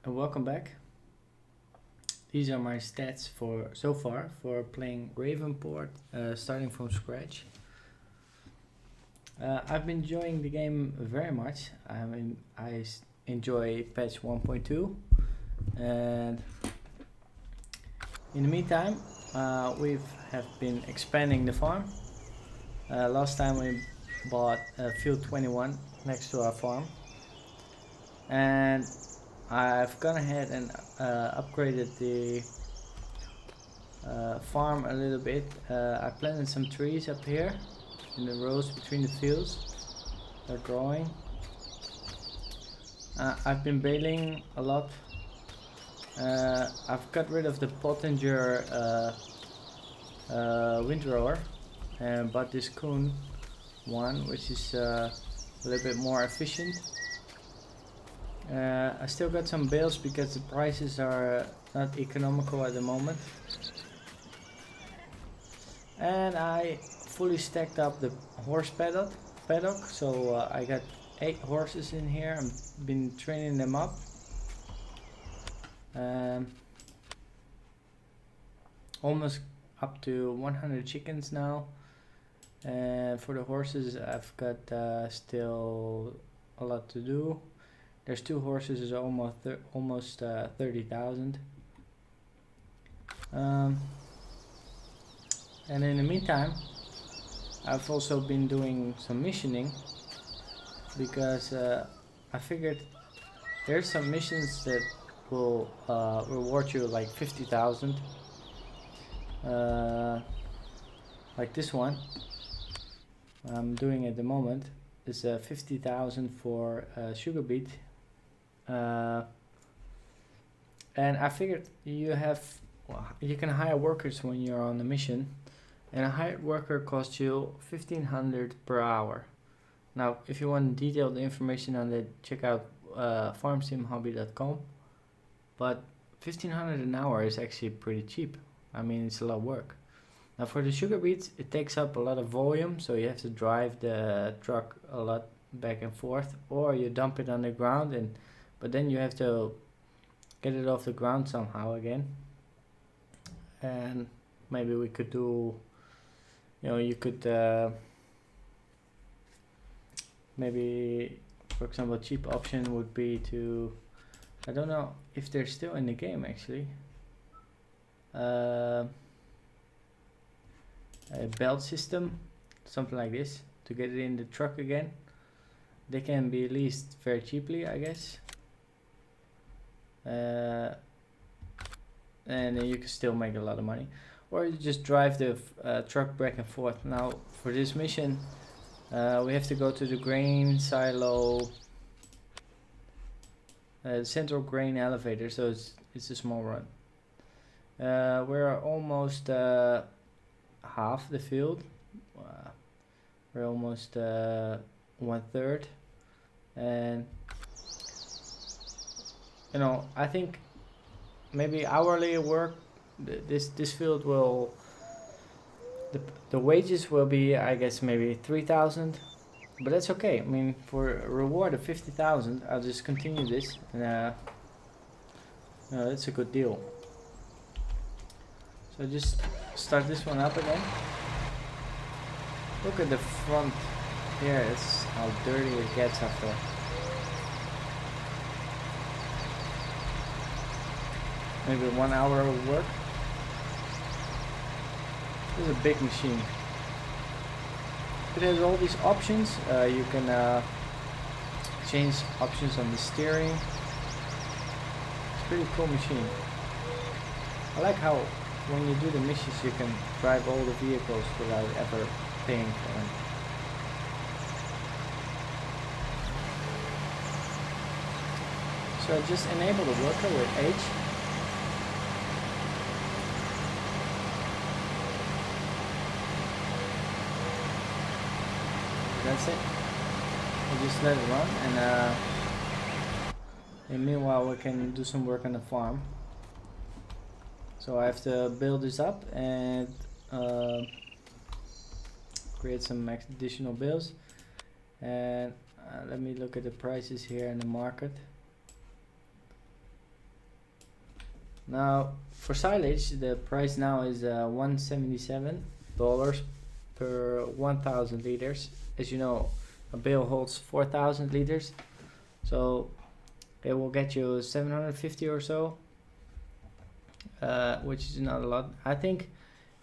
and welcome back. These are my stats for so far for playing Ravenport, starting from scratch. I've been enjoying the game very much. I enjoy patch 1.2, and in the meantime, we have been expanding the farm. Last time we bought field 21 next to our farm, and I've gone ahead and upgraded the farm a little bit. I planted some trees up here in the rows between the fields. They're growing. I've been baling a lot. I've got rid of the Pottinger windrower and bought this Kuhn one, which is a little bit more efficient. I still got some bales because the prices are not economical at the moment. And I fully stacked up the horse paddock, so I got 8 horses in here. I've been training them up. Almost up to 100 chickens now. And for the horses I've got still a lot to do. There's 2 horses, is almost 30,000. And in the meantime, I've also been doing some missioning because I figured there's some missions that will reward you like 50,000. Like this one I'm doing at the moment is 50,000 for sugar beet. And I figured you can hire workers when you're on a mission, and a hired worker costs you 1,500 per hour. Now, if you want detailed information on that, check out farmsimhobby.com. But 1,500 an hour is actually pretty cheap. I mean, it's a lot of work. Now, for the sugar beets, it takes up a lot of volume, so you have to drive the truck a lot back and forth, or you dump it on the ground, but then you have to get it off the ground somehow again. And maybe we could do, you could maybe, for example, a cheap option would be to, I don't know if they're still in the game actually, a belt system, something like this, to get it in the truck again. They can be leased very cheaply, I guess. And then you can still make a lot of money, or you just drive the truck back and forth. Now, for this mission, we have to go to the grain silo, central grain elevator, so it's a small run. We're almost half the field. We're almost 1/3, and I think maybe hourly work, this field will, the wages will be, I guess, maybe 3,000, but that's okay. I mean, for a reward of 50,000, I'll just continue this, and that's a good deal. So just start this one up again. Look at the front here, it's how dirty it gets after. Maybe 1 hour of work. This is a big machine. It has all these options. You can change options on the steering. It's a pretty cool machine. I like how when you do the missions you can drive all the vehicles without ever paying for them. So I just enable the worker with H. That's it. We just let it run, and meanwhile we can do some work on the farm. So I have to build this up and create some additional bills. And let me look at the prices here in the market. Now for silage, the price now is $177 per 1,000 liters. As you know, a bale holds 4,000 liters, so it will get you 750 or so, which is not a lot. I think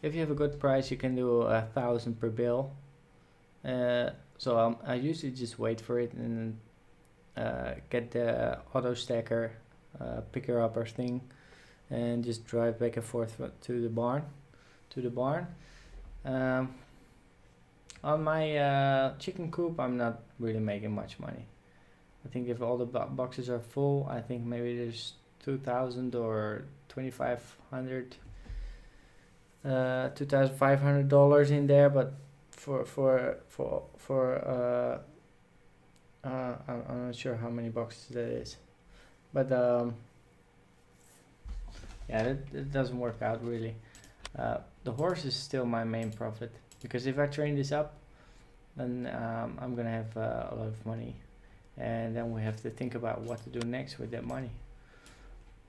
if you have a good price, you can do 1,000 per bale. So I usually just wait for it and get the auto stacker picker upper thing and just drive back and forth to the barn. On my chicken coop, I'm not really making much money. I think if all the boxes are full, I think maybe there's 2,000 or 2,500 $2,500 in there, but I'm not sure how many boxes that is, but yeah, that doesn't work out really. The horse is still my main profit, because if I train this up, then I'm gonna have a lot of money, and then we have to think about what to do next with that money.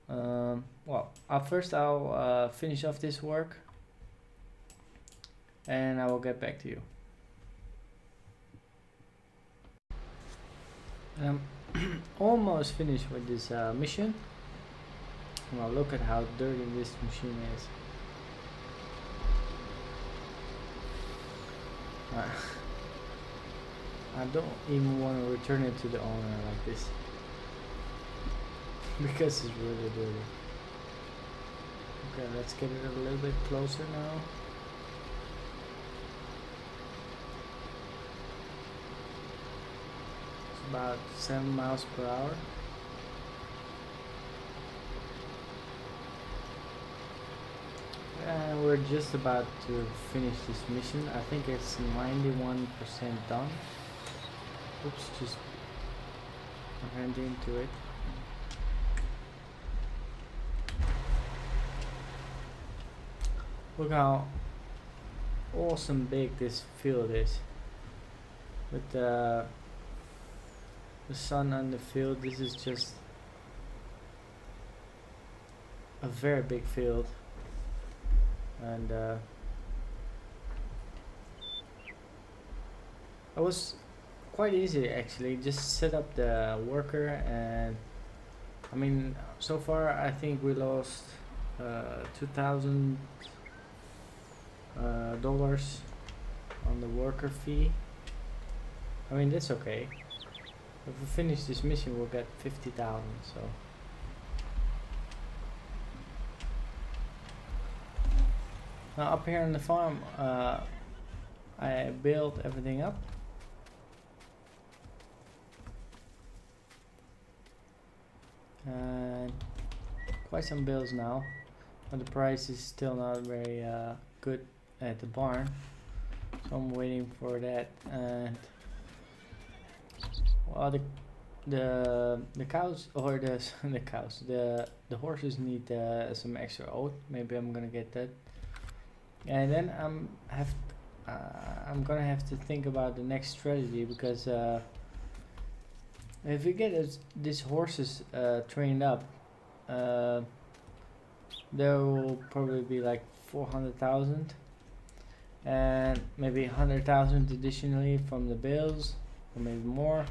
Well, I'll finish off this work, and I will get back to you. I'm almost finished with this mission. Well, look at how dirty this machine is. I don't even want to return it to the owner like this, because it's really dirty. Okay, let's get it a little bit closer now. It's about 7 miles per hour. And we're just about to finish this mission. I think it's 91% done. Oops, just ran into it. Look how awesome big this field is. With the sun on the field, this is just a very big field. And it was quite easy actually, just set up the worker, and I mean, so far I think we lost $2,000 on the worker fee. I mean, that's okay. If we finish this mission, we'll get 50,000. So now up here on the farm, I built everything up. And quite some bills now, but the price is still not very good at the barn, so I'm waiting for that. And well, the cows, or the horses need some extra oat. Maybe I'm gonna get that, and then I'm gonna have to think about the next strategy, because if we get these horses trained up, there will probably be like 400,000, and maybe 100,000 additionally from the bales, or maybe more.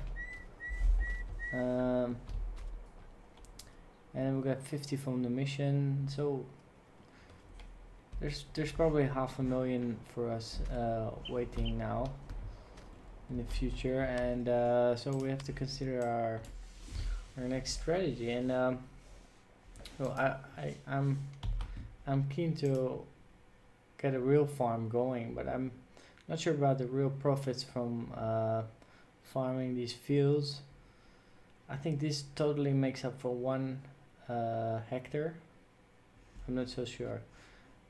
And then we got 50 from the mission, so there's probably 500,000 for us waiting now in the future, and so we have to consider our next strategy. And so I'm keen to get a real farm going, but I'm not sure about the real profits from farming these fields. I think this totally makes up for 1 hectare. I'm not so sure,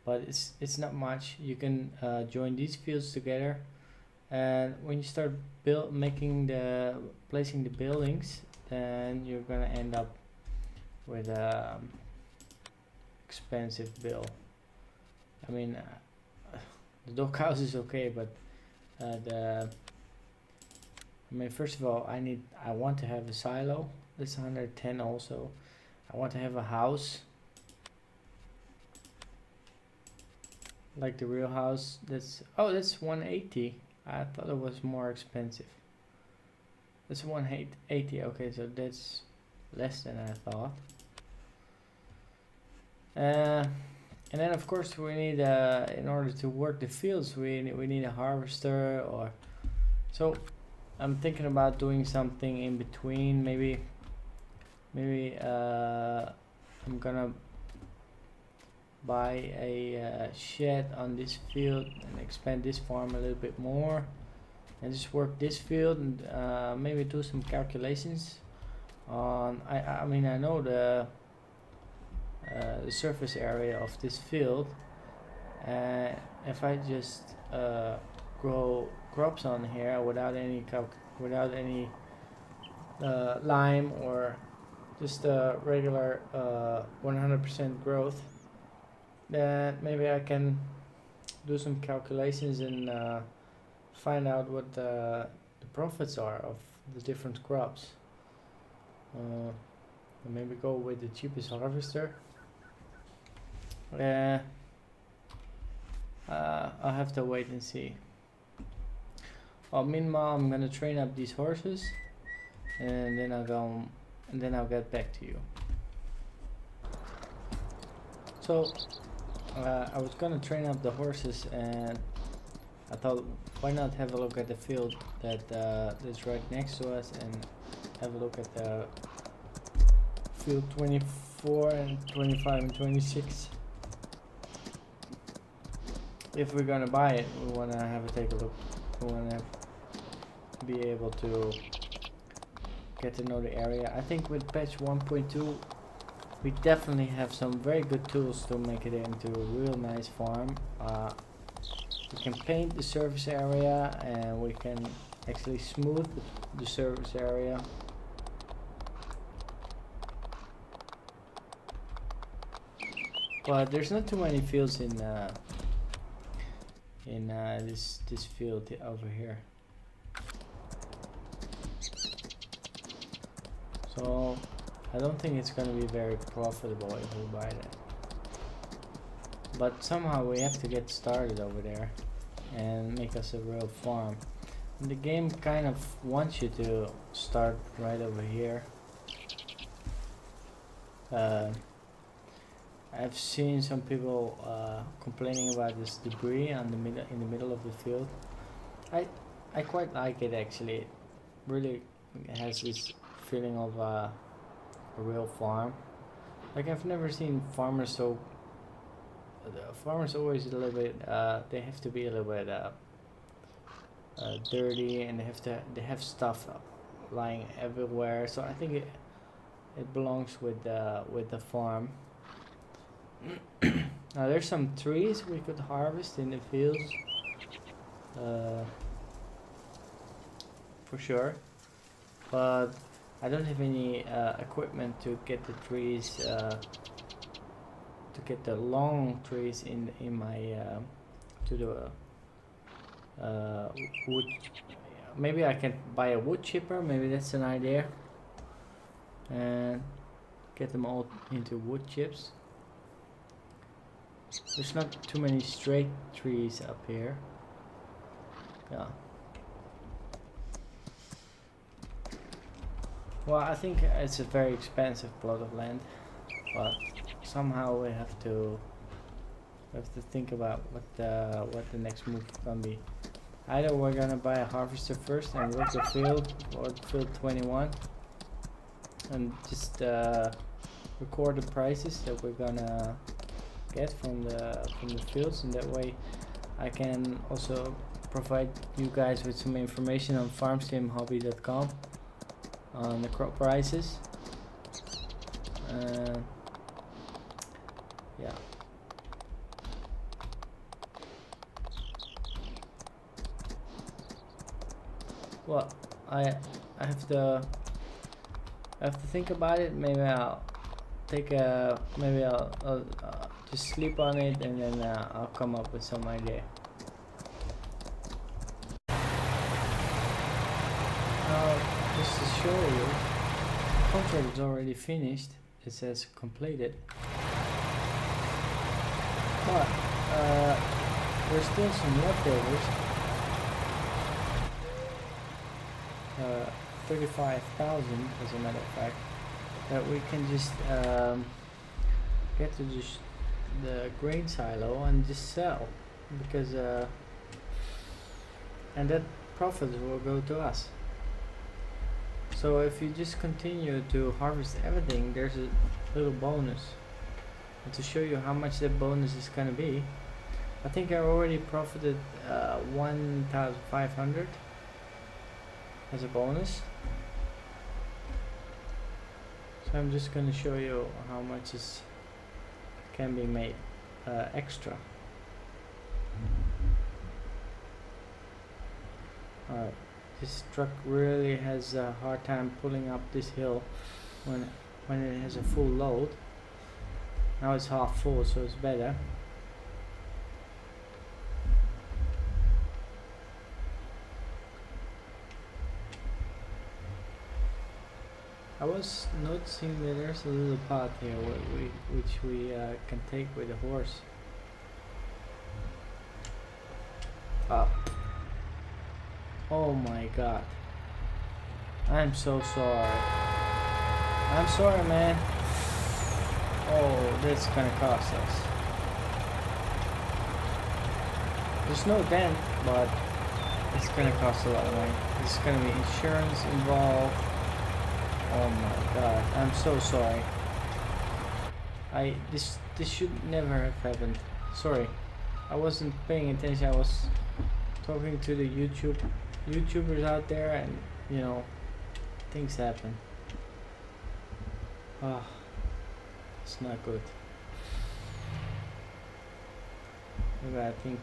but it's not much. You can join these fields together, and when you start placing the buildings, then you're gonna end up with expensive bill. I mean, the doghouse is okay, but I mean, first of all, I want to have a silo. That's 110 also. I want to have a house. like the real house. That's 180. I thought it was more expensive. That's 180. Okay, so that's less than I thought. And then of course we need in order to work the fields we need a harvester, or so I'm thinking about doing something in between. Maybe I'm gonna buy a shed on this field and expand this farm a little bit more, and just work this field, and maybe do some calculations on. I mean, I know the surface area of this field, and if I just grow crops on here without any lime, or just a regular 100% growth, then maybe I can do some calculations and find out what the profits are of the different crops. And maybe go with the cheapest harvester. I'll have to wait and see. Well, meanwhile, I'm gonna train up these horses, and then I'll get back to you. So I was gonna train up the horses, and I thought, why not have a look at the field that is right next to us, and have a look at the field 24 and 25 and 26. If we're gonna buy it, we wanna take a look. We wanna be able to get to know the area. I think with patch 1.2 we definitely have some very good tools to make it into a real nice farm. We can paint the surface area, and we can actually smooth the surface area. But there's not too many fields in this field over here. So I don't think it's gonna be very profitable if we buy that. But somehow we have to get started over there and make us a real farm. And the game kind of wants you to start right over here. I've seen some people complaining about this debris in the middle of the field. I quite like it actually. It really has this feeling of a real farm. Like, I've never seen farmers so. Farmers always a little bit. They have to be a little bit dirty, and they have stuff lying everywhere. So I think it belongs with the farm. Now there's some trees we could harvest in the fields, for sure, but I don't have any equipment to get the trees, to get the long trees in my to the wood. Maybe I can buy a wood chipper. Maybe that's an idea, and get them all into wood chips. There's not too many straight trees up here. Yeah. Well, I think it's a very expensive plot of land, but somehow we have to think about what the next move can be. Either we're gonna buy a harvester first and work the field, or field 21, and just record the prices that we're gonna get from the fields, and that way I can also provide you guys with some information on farmsimhobby.com on the crop prices. Yeah. Well, I have to think about it. Maybe I'll just sleep on it, and then I'll come up with some idea. Just to show you, the contract is already finished. It says completed. But there's still some leftovers. 35,000 as a matter of fact, that we can just get to the grain silo and just sell, because and that profits will go to us. So if you just continue to harvest everything, there's a little bonus. And to show you how much that bonus is gonna be, I think I already profited 1,500 as a bonus. So I'm just gonna show you how much can be made extra. Alright, this truck really has a hard time pulling up this hill when it has a full load. Now it's half full, so it's better. I was noticing that there's a little path here which we can take with a horse. Up. Oh my god. I'm so sorry. I'm sorry, man. Oh, that's gonna cost us. There's no dent, but it's gonna cost a lot of money. There's gonna be insurance involved. Oh my god, I'm so sorry. This should never have happened. Sorry, I wasn't paying attention. I was talking to the YouTubers out there, and you know, things happen. Ah, it's not good. Maybe I think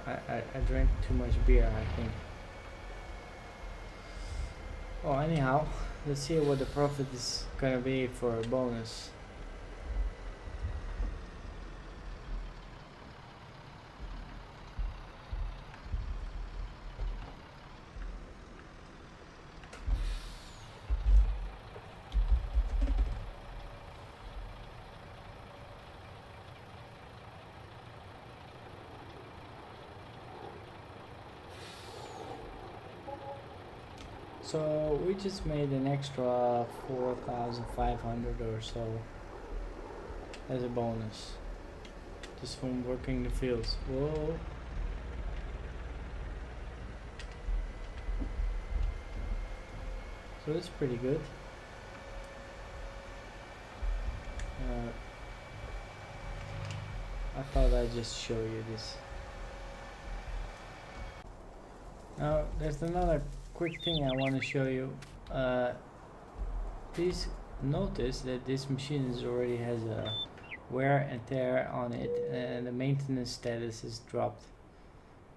I drank too much beer, I think. Oh, anyhow, let's see what the profit is gonna be for a bonus. So we just made an extra 4,500 or so as a bonus, just from working the fields. Whoa. So that's pretty good. I thought I'd just show you this. Now there's another quick thing I want to show you. Please notice that this machine already has a wear and tear on it, and the maintenance status is dropped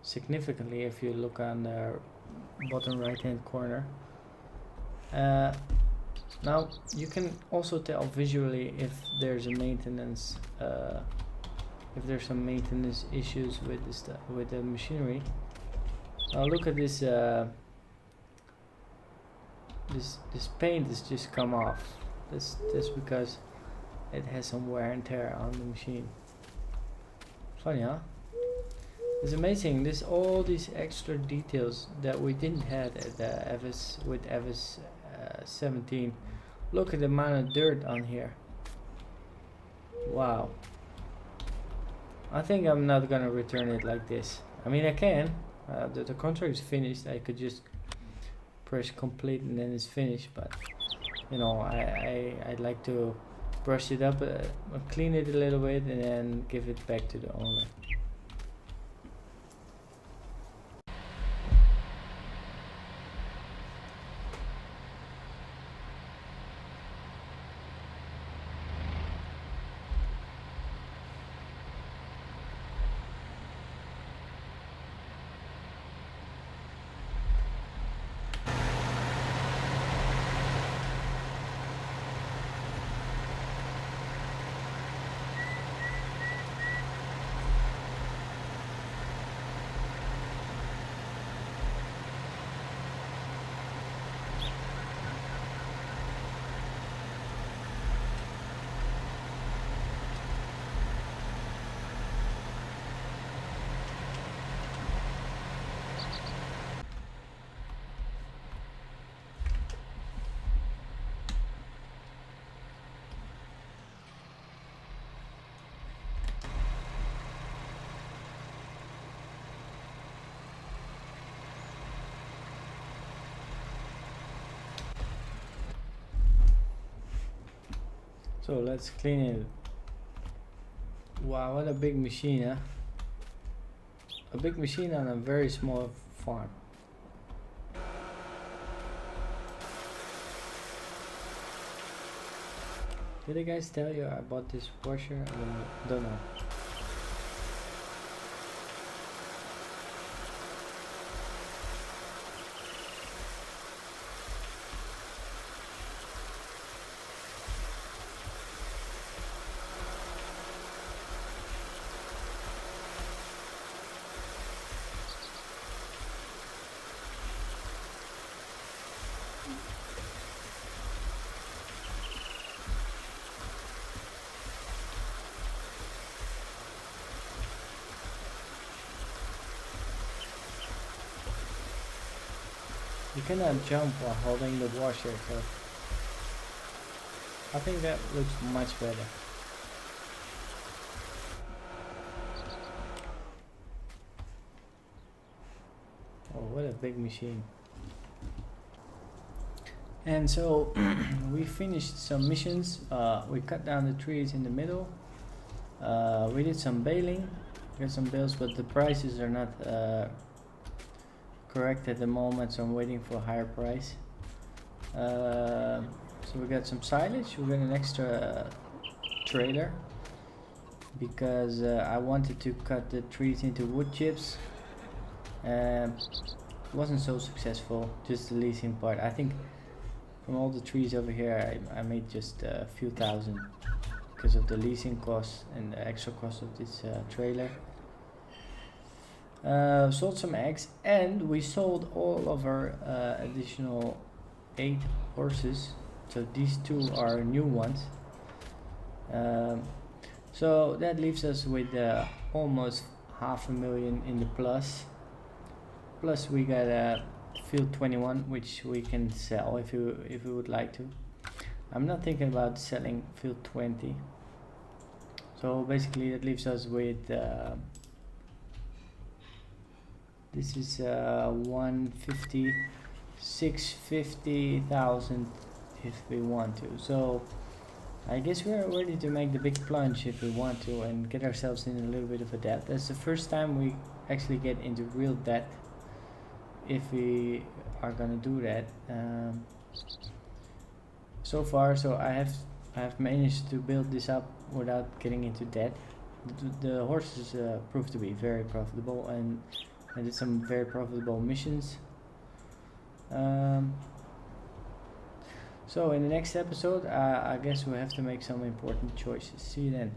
significantly if you look on the bottom right hand corner. Now you can also tell visually if there's a maintenance if there's some maintenance issues with the machinery. Now look at this. This paint has just come off. That's because it has some wear and tear on the machine. Funny, huh? It's amazing. All these extra details that we didn't have at the Evis with Evis 17. Look at the amount of dirt on here. Wow. I think I'm not gonna return it like this. I mean, I can. The contract is finished. I could just press complete and then it's finished, but you know, I'd like to brush it up, clean it a little bit, and then give it back to the owner. So let's clean it. Wow, what a big machine, huh? A big machine on a very small farm. Did I guys tell you I bought this washer? I don't know. You cannot jump while holding the washer, so I think that looks much better. Oh, what a big machine. And so we finished some missions. We cut down the trees in the middle. We did some baling, got some bales, but the prices are not correct at the moment, so I'm waiting for a higher price. So we got some silage. We got an extra trailer because I wanted to cut the trees into wood chips. It wasn't so successful, just the leasing part. I think from all the trees over here I made just a few thousand because of the leasing costs and the extra cost of this trailer. Sold some eggs, and we sold all of our additional 8 horses, so these 2 are new ones. So that leaves us with almost 500,000 in the plus. Plus we got a field 21 which we can sell if we would like to. I'm not thinking about selling field 20. So basically that leaves us with this is 150, 650,000 if we want to. So I guess we're ready to make the big plunge if we want to and get ourselves in a little bit of a debt. That's the first time we actually get into real debt, if we are gonna do that. So far, so I have managed to build this up without getting into debt. The horses proved to be very profitable, and I did some very profitable missions. So in the next episode, I guess we'll have to make some important choices. See you then.